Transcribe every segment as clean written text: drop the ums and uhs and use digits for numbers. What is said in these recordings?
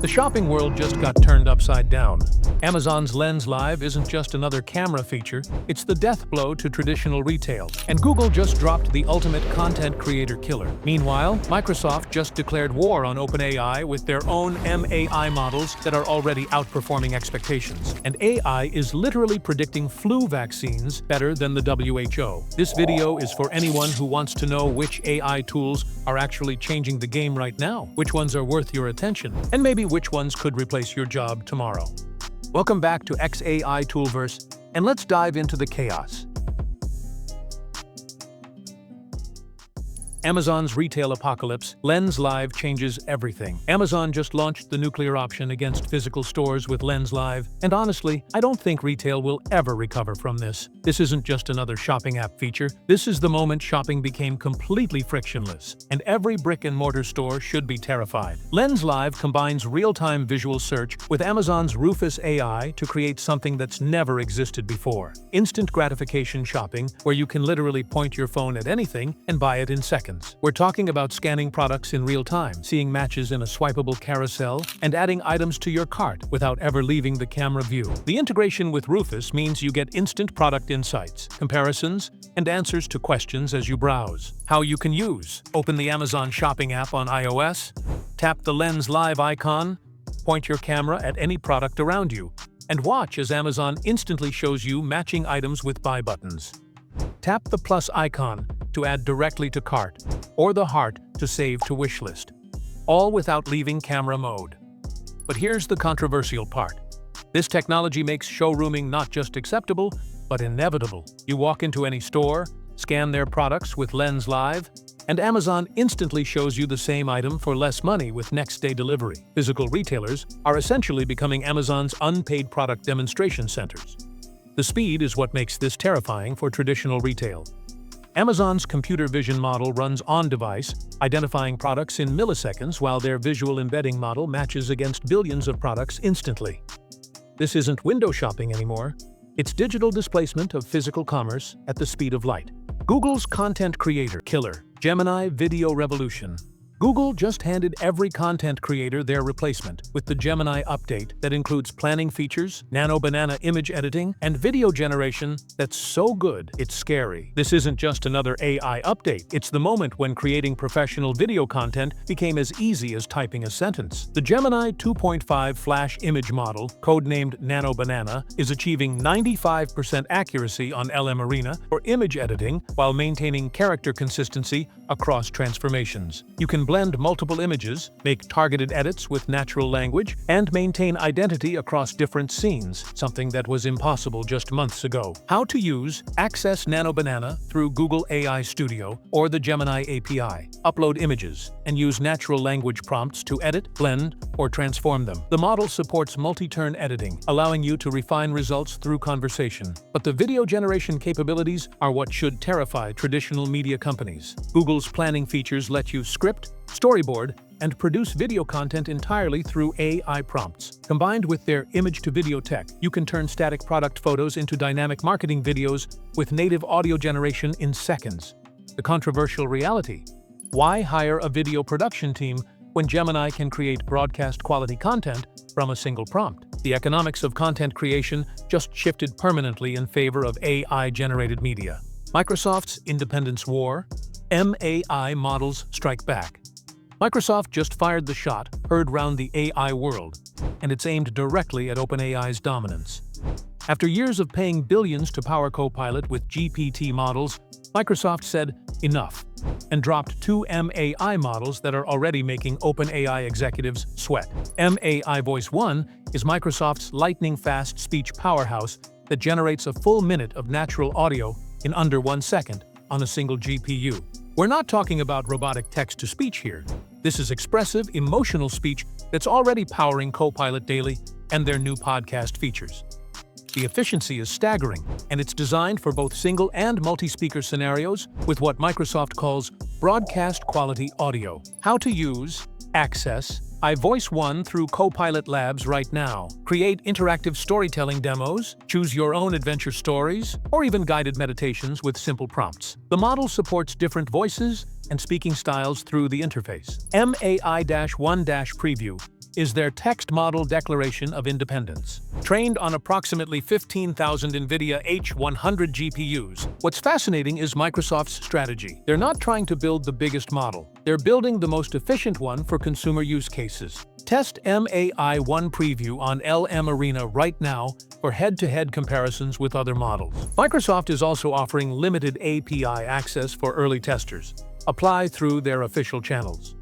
The shopping world just got turned upside down. Amazon's Lens Live isn't just another camera feature, it's the death blow to traditional retail. And Google just dropped the ultimate content creator killer. Meanwhile, Microsoft just declared war on OpenAI with their own MAI models that are already outperforming expectations. And AI is literally predicting flu vaccines better than the WHO. This video is for anyone who wants to know which AI tools are actually changing the game right now, which ones are worth your attention, and maybe which ones could replace your job tomorrow. Welcome back to XAI Toolverse, and let's dive into the chaos. Amazon's retail apocalypse, Lens Live changes everything. Amazon just launched the nuclear option against physical stores with Lens Live, and honestly, I don't think retail will ever recover from this. This isn't just another shopping app feature. This is the moment shopping became completely frictionless, and every brick-and-mortar store should be terrified. Lens Live combines real-time visual search with Amazon's Rufus AI to create something that's never existed before. Instant gratification shopping, where you can literally point your phone at anything and buy it in seconds. We're talking about scanning products in real time, seeing matches in a swipeable carousel, and adding items to your cart without ever leaving the camera view. The integration with Rufus means you get instant product insights, comparisons, and answers to questions as you browse. How you can use: open the Amazon Shopping app on iOS, tap the Lens Live icon, point your camera at any product around you, and watch as Amazon instantly shows you matching items with buy buttons. Tap the plus icon to add directly to cart, or the heart to save to wishlist, all without leaving camera mode. But here's the controversial part. This technology makes showrooming not just acceptable, but inevitable. You walk into any store, scan their products with Lens Live, and Amazon instantly shows you the same item for less money with next-day delivery. Physical retailers are essentially becoming Amazon's unpaid product demonstration centers. The speed is what makes this terrifying for traditional retail. Amazon's computer vision model runs on-device, identifying products in milliseconds while their visual embedding model matches against billions of products instantly. This isn't window shopping anymore. It's digital displacement of physical commerce at the speed of light. Google's content creator killer, Gemini Video Revolution. Google just handed every content creator their replacement with the Gemini update that includes planning features, nano-banana image editing, and video generation that's so good it's scary. This isn't just another AI update, it's the moment when creating professional video content became as easy as typing a sentence. The Gemini 2.5 Flash image model, codenamed nano-banana, is achieving 95% accuracy on LM Arena for image editing while maintaining character consistency across transformations. You can blend multiple images, make targeted edits with natural language, and maintain identity across different scenes, something that was impossible just months ago. How to use: access nano-banana through Google AI Studio or the Gemini API. Upload images and use natural language prompts to edit, blend, or transform them. The model supports multi-turn editing, allowing you to refine results through conversation. But the video generation capabilities are what should terrify traditional media companies. Google's planning features let you script, storyboard, and produce video content entirely through AI prompts. Combined with their image-to-video tech, you can turn static product photos into dynamic marketing videos with native audio generation in seconds. The controversial reality: why hire a video production team when Gemini can create broadcast-quality content from a single prompt? The economics of content creation just shifted permanently in favor of AI-generated media. Microsoft's independence war, MAI Models strike back. Microsoft just fired the shot heard round the AI world, and it's aimed directly at OpenAI's dominance. After years of paying billions to power Copilot with GPT models, Microsoft said enough and dropped two MAI models that are already making OpenAI executives sweat. MAI Voice 1 is Microsoft's lightning-fast speech powerhouse that generates a full minute of natural audio in under 1 second on a single GPU. We're not talking about robotic text-to-speech here. This is expressive, emotional speech that's already powering Copilot Daily and their new podcast features. The efficiency is staggering, and it's designed for both single and multi-speaker scenarios with what Microsoft calls broadcast-quality audio. How to use: access iVoice 1 through Copilot Labs right now. Create interactive storytelling demos, choose your own adventure stories, or even guided meditations with simple prompts. The model supports different voices and speaking styles through the interface. MAI-1-Preview is their text model declaration of independence. Trained on approximately 15,000 NVIDIA H100 GPUs, what's fascinating is Microsoft's strategy. They're not trying to build the biggest model. They're building the most efficient one for consumer use cases. Test MAI 1 preview on LM Arena right now for head-to-head comparisons with other models. Microsoft is also offering limited API access for early testers. Apply through their official channels.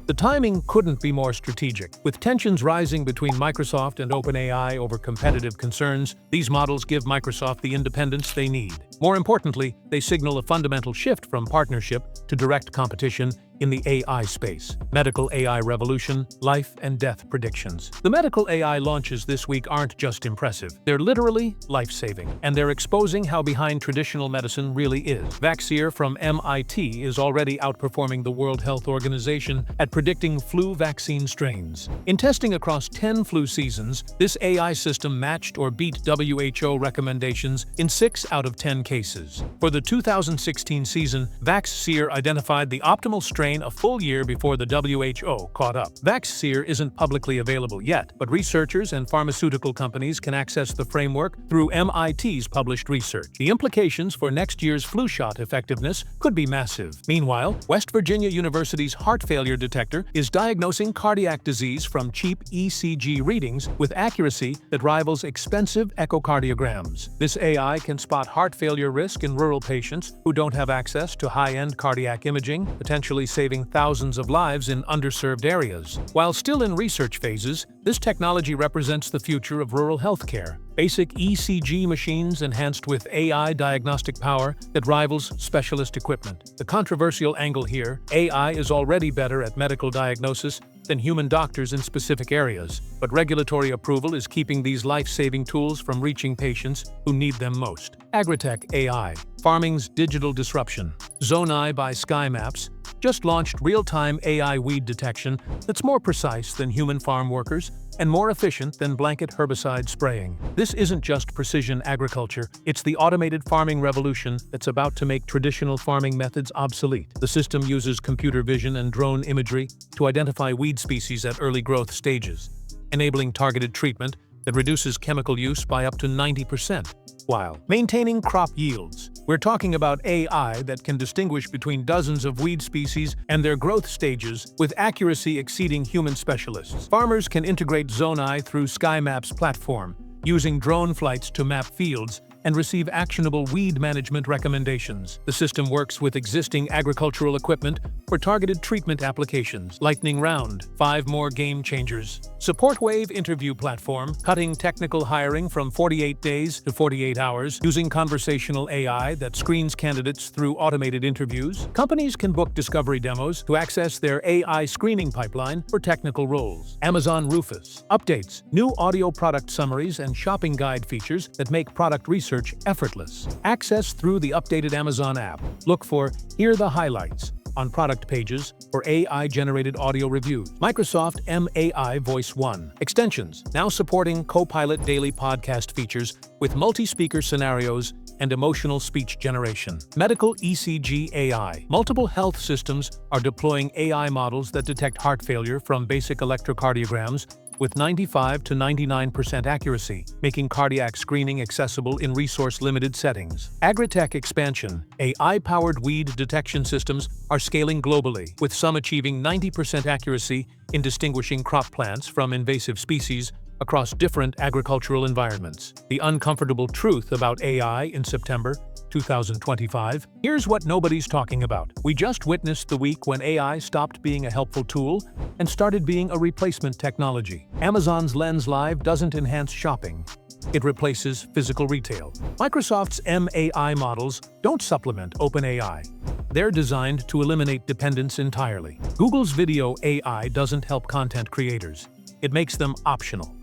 The timing couldn't be more strategic. With tensions rising between Microsoft and OpenAI over competitive concerns, these models give Microsoft the independence they need. More importantly, they signal a fundamental shift from partnership to direct competition in the AI space. Medical AI Revolution, life and death predictions. The medical AI launches this week aren't just impressive. They're literally life-saving, and they're exposing how behind traditional medicine really is. VaxSeer from MIT is already outperforming the World Health Organization at predicting flu vaccine strains. In testing across 10 flu seasons, this AI system matched or beat WHO recommendations in 6 out of 10 cases. For the 2016 season, VaxSeer identified the optimal strain a full year before the WHO caught up. VaxSeer isn't publicly available yet, but researchers and pharmaceutical companies can access the framework through MIT's published research. The implications for next year's flu shot effectiveness could be massive. Meanwhile, West Virginia University's heart failure detector is diagnosing cardiac disease from cheap ECG readings with accuracy that rivals expensive echocardiograms. This AI can spot heart failure risk in rural patients who don't have access to high-end cardiac imaging, potentially saving thousands of lives in underserved areas. While still in research phases, this technology represents the future of rural healthcare. Basic ECG machines enhanced with AI diagnostic power that rivals specialist equipment. The controversial angle here, AI is already better at medical diagnosis than human doctors in specific areas, but regulatory approval is keeping these life-saving tools from reaching patients who need them most. AgriTech AI, farming's digital disruption. Zonai by SkyMaps just launched real-time AI weed detection that's more precise than human farm workers and more efficient than blanket herbicide spraying. This isn't just precision agriculture, it's the automated farming revolution that's about to make traditional farming methods obsolete. The system uses computer vision and drone imagery to identify weed species at early growth stages, enabling targeted treatment that reduces chemical use by up to 90%, while maintaining crop yields. We're talking about AI that can distinguish between dozens of weed species and their growth stages with accuracy exceeding human specialists. Farmers can integrate Zonai through SkyMaps platform, using drone flights to map fields and receive actionable weed management recommendations. The system works with existing agricultural equipment for targeted treatment applications. Lightning round, 5 more game changers. Support Wave interview platform, cutting technical hiring from 48 days to 48 hours, using conversational AI that screens candidates through automated interviews. Companies can book discovery demos to access their AI screening pipeline for technical roles. Amazon Rufus, updates, new audio product summaries and shopping guide features that make product research effortless. Access through the updated Amazon app. Look for Hear the Highlights on product pages for AI-generated audio reviews. Microsoft MAI Voice 1. Extensions, now supporting Copilot daily podcast features with multi-speaker scenarios and emotional speech generation. Medical ECG AI. Multiple health systems are deploying AI models that detect heart failure from basic electrocardiograms with 95 to 99% accuracy, making cardiac screening accessible in resource-limited settings. AgriTech expansion. AI-powered weed detection systems are scaling globally, with some achieving 90% accuracy in distinguishing crop plants from invasive species across different agricultural environments. The uncomfortable truth about AI in September 2025. Here's what nobody's talking about. We just witnessed the week when AI stopped being a helpful tool and started being a replacement technology. Amazon's Lens Live doesn't enhance shopping. It replaces physical retail. Microsoft's MAI models don't supplement OpenAI. They're designed to eliminate dependence entirely. Google's video AI doesn't help content creators. It makes them optional.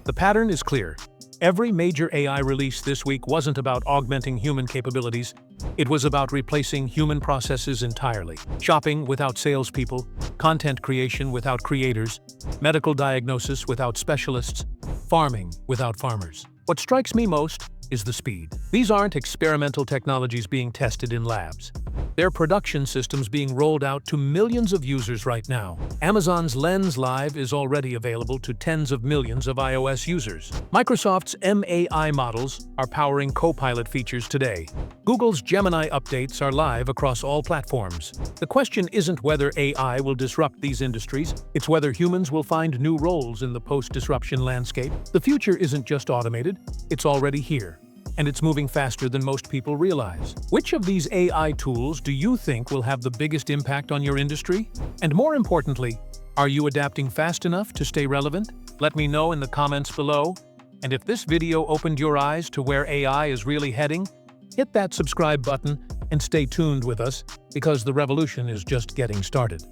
The pattern is clear. Every major AI release this week wasn't about augmenting human capabilities. It was about replacing human processes entirely. Shopping without salespeople, content creation without creators, medical diagnosis without specialists, farming without farmers. What strikes me most is the speed. These aren't experimental technologies being tested in labs. Their production system's being rolled out to millions of users right now. Amazon's Lens Live is already available to tens of millions of iOS users. Microsoft's MAI Models are powering Copilot features today. Google's Gemini updates are live across all platforms. The question isn't whether AI will disrupt these industries, it's whether humans will find new roles in the post-disruption landscape. The future isn't just automated, it's already here. And it's moving faster than most people realize. Which of these AI tools do you think will have the biggest impact on your industry? And more importantly, are you adapting fast enough to stay relevant? Let me know in the comments below. And if this video opened your eyes to where AI is really heading, hit that subscribe button and stay tuned with us because the revolution is just getting started.